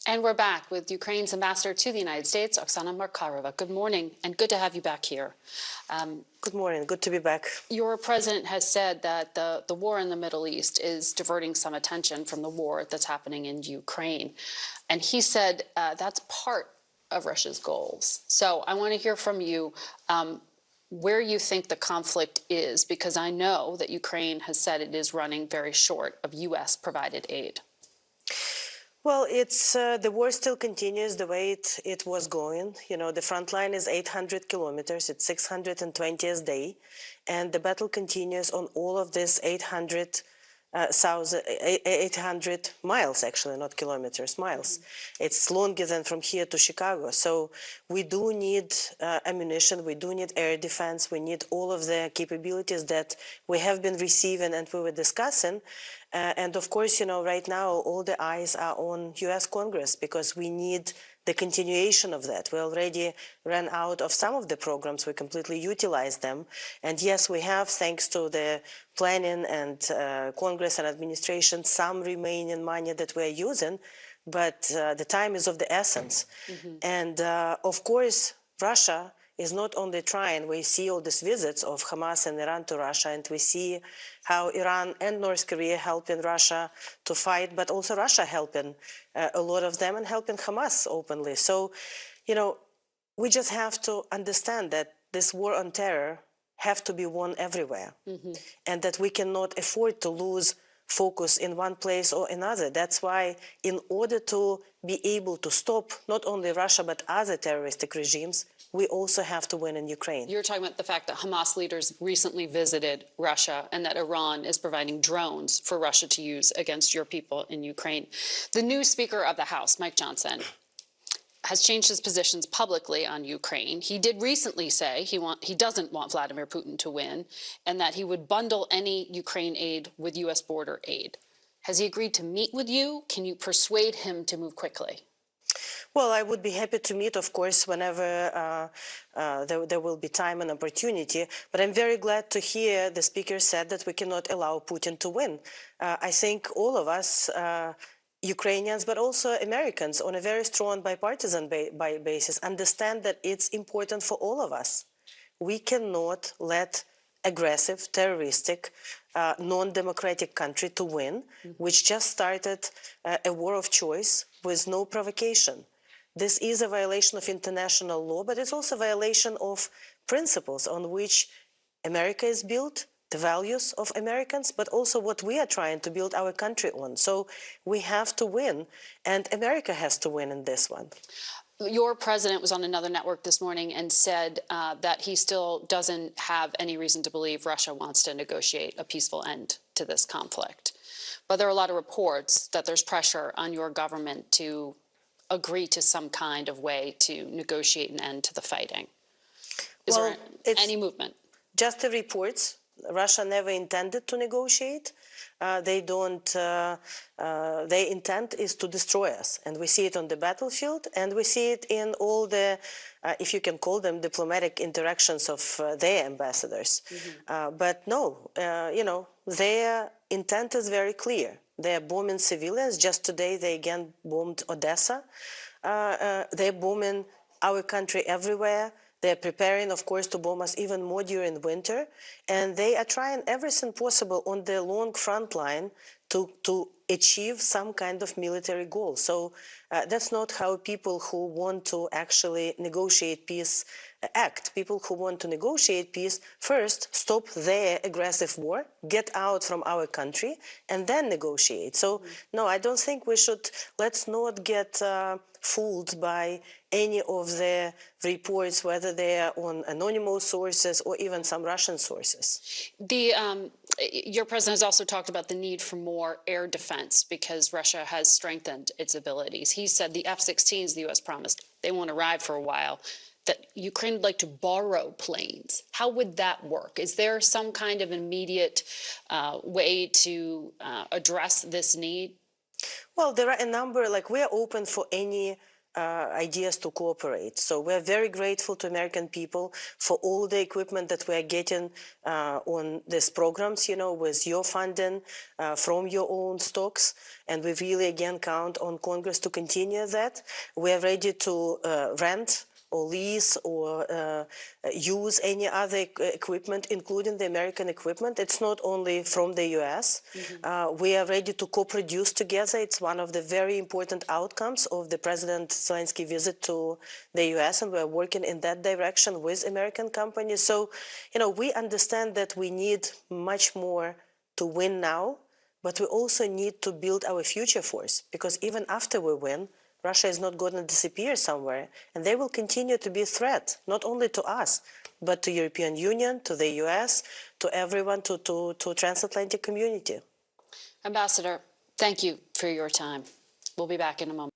And we're back with Ukraine's ambassador to the United States, Oksana Markarova. Good morning, and good to have you back here. Good morning. Good to be back. Your president has said that the war in the Middle East is diverting some attention from the war that's happening in Ukraine. And he said that's part of Russia's goals. So I want to hear from you where you think the conflict is, because I know that Ukraine has said it is running very short of U.S.-provided aid. Well, the war still continues the way it was going. You know, the front line is 800 kilometers. It's 620 a day. And the battle continues on all of this 800 miles, actually, not kilometers, miles. It's longer than from here to Chicago. So we do need ammunition, we do need air defense, we need all of the capabilities that we have been receiving and we were discussing. And of course, you know, right now, all the eyes are on US Congress because we need the continuation of that. We already ran out of some of the programs. We completely utilized them. And yes, we have, thanks to the planning and Congress and administration, some remaining money that we're using, but the time is of the essence. And of course, Russia is not only trying, we see all these visits of Hamas and Iran to Russia, and we see how Iran and North Korea helping Russia to fight, but also Russia helping a lot of them and helping Hamas openly. So, you know, we just have to understand that this war on terror have to be won everywhere, and that we cannot afford to lose focus in one place or another. That's why in order to be able to stop not only Russia but other terroristic regimes, we also have to win in Ukraine. You're talking about the fact that Hamas leaders recently visited Russia and that Iran is providing drones for Russia to use against your people in Ukraine. The new Speaker of the House, Mike Johnson, has changed his positions publicly on Ukraine. He did recently say he doesn't want Vladimir Putin to win and that he would bundle any Ukraine aid with U.S. border aid. Has he agreed to meet with you? Can you persuade him to move quickly? Well, I would be happy to meet, of course, whenever there will be time and opportunity. But I'm very glad to hear the speaker said that we cannot allow Putin to win. I think all of us, Ukrainians, but also Americans, on a very strong bipartisan basis, understand that it's important for all of us. We cannot let aggressive, terroristic, non-democratic country to win, which just started a war of choice with no provocation. This is a violation of international law, but it's also a violation of principles on which America is built, the values of Americans, but also what we are trying to build our country on. So we have to win, and America has to win in this one. Your president was on another network this morning and said that he still doesn't have any reason to believe Russia wants to negotiate a peaceful end to this conflict. But there are a lot of reports that there's pressure on your government to agree to some kind of way to negotiate an end to the fighting. Is there any movement? Just the reports. Russia never intended to negotiate. Their intent is to destroy us. And we see it on the battlefield, and we see it in all the, if you can call them, diplomatic interactions of their ambassadors. But no, you know, their intent is very clear. They are bombing civilians. Just today, they again bombed Odessa. They're bombing our country everywhere. They're preparing, of course, to bomb us even more during winter. And they are trying everything possible on the long front line to achieve some kind of military goal. So that's not how people who want to actually negotiate peace act. People who want to negotiate peace first stop their aggressive war, get out from our country, and then negotiate. So no, I don't think we should, let's not get fooled by any of the reports, whether they are on anonymous sources or even some Russian sources. Your president has also talked about the need for more air defense because Russia has strengthened its abilities. He said the F-16s the U.S. promised, they won't arrive for a while, that Ukraine would like to borrow planes. How would that work? Is there some kind of immediate way to address this need? Well, there are a number, like we are open for any ideas to cooperate. So we're very grateful to American people for all the equipment that we're getting on these programs, with your funding from your own stocks. And we really, again, count on Congress to continue that. We're ready to rent or lease or use any other equipment, including the American equipment. It's not only from the US. We are ready to co-produce together. It's one of the very important outcomes of the President Zelensky visit to the US, and we're working in that direction with American companies. So, we understand that we need much more to win now, but we also need to build our future force, because even after we win, Russia is not going to disappear somewhere, and they will continue to be a threat, not only to us, but to European Union, to the US, to everyone, to transatlantic community. Ambassador, thank you for your time. We'll be back in a moment.